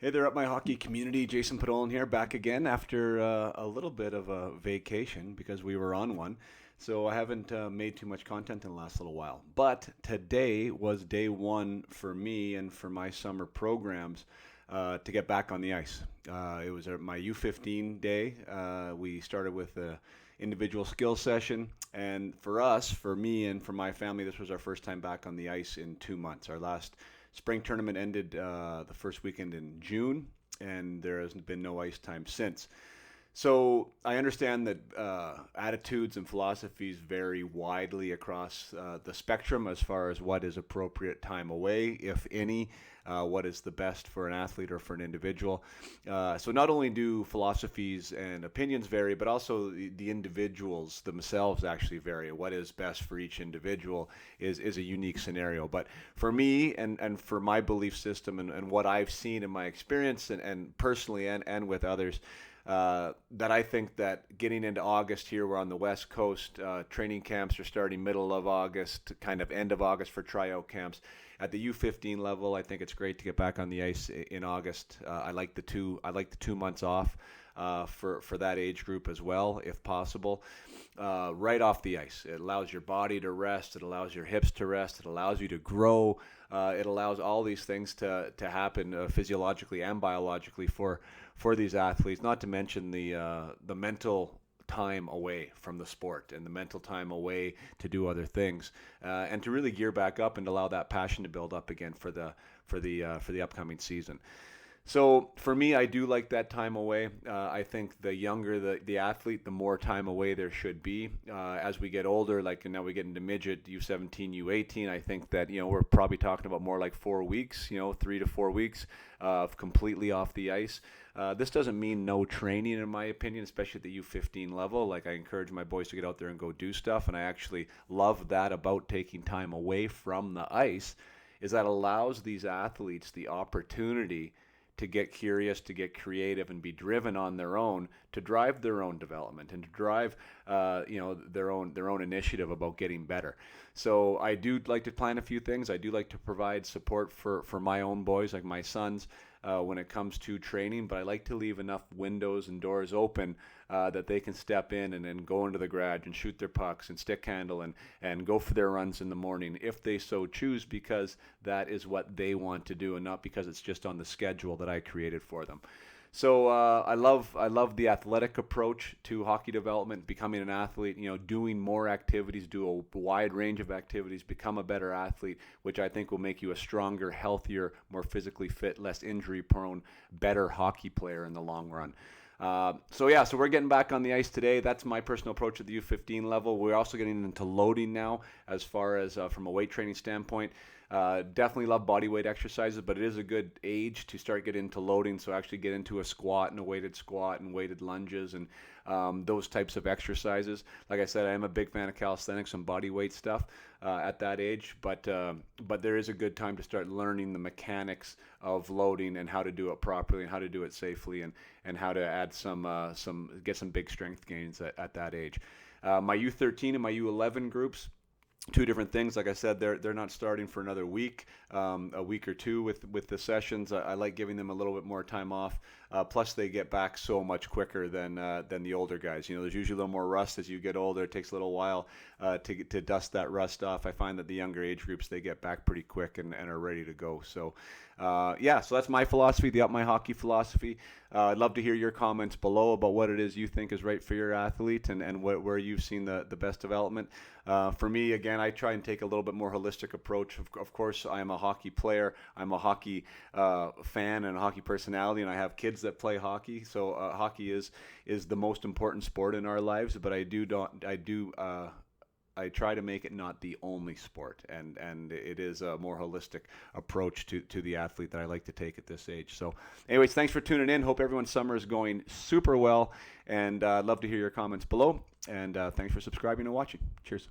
Hey there, up my hockey community. Jason Podolin here, back again after a little bit of a vacation because we were on one. So I haven't made too much content in the last little while. But today was day one for me and for my summer programs to get back on the ice. It was my U15 day. We started with a individual skill session, and for us, for me and for my family, this was our first time back on the ice in 2 months. Our last spring tournament ended the first weekend in June, and there has been no ice time since. So I understand that attitudes and philosophies vary widely across the spectrum as far as what is appropriate time away, if any, what is the best for an athlete or for an individual. So not only do philosophies and opinions vary, but also the individuals themselves actually vary. What is best for each individual is a unique scenario. But for me and for my belief system and what I've seen in my experience and personally and with others, that I think that getting into August here, we're on the West Coast, training camps are starting middle of August, kind of end of August for tryout camps. At the U15 level, I think it's great to get back on the ice in August. I like the 2 months off for that age group as well, if possible. Right off the ice, it allows your body to rest. It allows your hips to rest. It allows you to grow. It allows all these things to happen physiologically and biologically for these athletes. Not to mention the mental time away from the sport and the mental time away to do other things, and to really gear back up and allow that passion to build up again for the upcoming season. So for me, I do like that time away. I think the younger the athlete, the more time away there should be. As we get older, like now we get into midget, U17, U18, I think that, we're probably talking about more like 4 weeks, 3 to 4 weeks of completely off the ice. This doesn't mean no training, in my opinion, especially at the U15 level. Like, I encourage my boys to get out there and go do stuff, and I actually love that about taking time away from the ice, is that allows these athletes the opportunity to get curious, to get creative, and be driven on their own to drive their own development and to drive, their own initiative about getting better. So I do like to plan a few things. I do like to provide support for my own boys, like my sons, when it comes to training, but I like to leave enough windows and doors open that they can step in and then go into the garage and shoot their pucks and stick handle and go for their runs in the morning if they so choose, because that is what they want to do and not because it's just on the schedule that I created for them. So I love the athletic approach to hockey development, becoming an athlete, doing more activities, do a wide range of activities, become a better athlete, which I think will make you a stronger, healthier, more physically fit, less injury prone, better hockey player in the long run. So we're getting back on the ice today. That's my personal approach at the U15 level. We're also getting into loading now as far as from a weight training standpoint. Definitely love body weight exercises, but it is a good age to start getting into loading. So actually get into a squat and a weighted squat and weighted lunges and those types of exercises. Like I said, I am a big fan of calisthenics and body weight stuff at that age, but there is a good time to start learning the mechanics of loading and how to do it properly and how to do it safely and how to add get some big strength gains at that age. My U13 and my U11 groups, two different things. Like I said, they're not starting for another week, a week or two with the sessions. I like giving them a little bit more time off. Plus, they get back so much quicker than the older guys. There's usually a little more rust as you get older. It takes a little while to dust that rust off. I find that the younger age groups, they get back pretty quick and are ready to go. So, so that's my philosophy, the Up My Hockey philosophy. I'd love to hear your comments below about what it is you think is right for your athlete and where you've seen the best development. For me, again, I try and take a little bit more holistic approach. Of course, I am a hockey player. I'm a hockey fan and a hockey personality, and I have kids that play hockey. So hockey is the most important sport in our lives. But I try to make it not the only sport, and it is a more holistic approach to the athlete that I like to take at this age. So anyways, thanks for tuning in. Hope everyone's summer is going super well, and I'd love to hear your comments below. And thanks for subscribing and watching. Cheers.